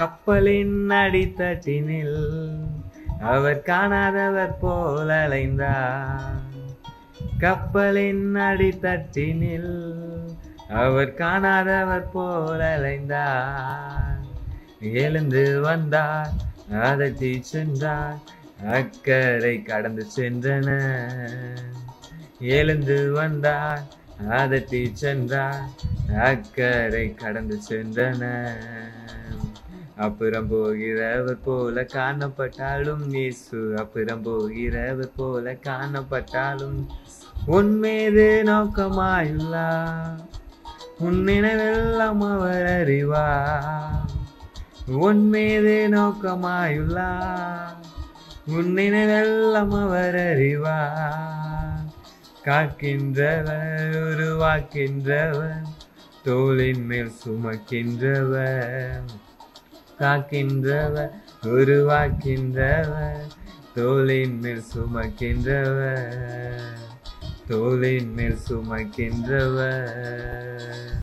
கப்பலின் அடித்தட்டினில் அவர் காணாதவர் போல் அலைந்தார். கப்பலின் அடித்தட்டினில் அவர் காணாதவர் போல் அலைந்தார். எழுந்து வந்தார், அதட்டி சென்றார், அக்கறை கடந்து சென்றனர். எழுந்து வந்தார், அதட்டி சென்றார், அக்கறை கடந்து சென்றனர். அப்புறம் போகிறவர் போல காணப்பட்டாலும் இயேசு, அப்புறம் போகிறவர் போல காணப்பட்டாலும் உன் மீது நோக்கமாயுள்ளார். உன் நினைவெல்லாம் அவர் அறிவார். உன் மீது நோக்கமாயுள்ளார். உன் நினைவெல்லாம் அவர் அறிவார். காக்கின்றவர், உருவாக்கின்றவர், தோளின் மேல் சுமக்கின்றவர். காக்கின்றவர், உருவாக்கின்றவர், தோளின் மேல் சுமக்கின்றவர். தோளின் மேல் சுமக்கின்றவர்.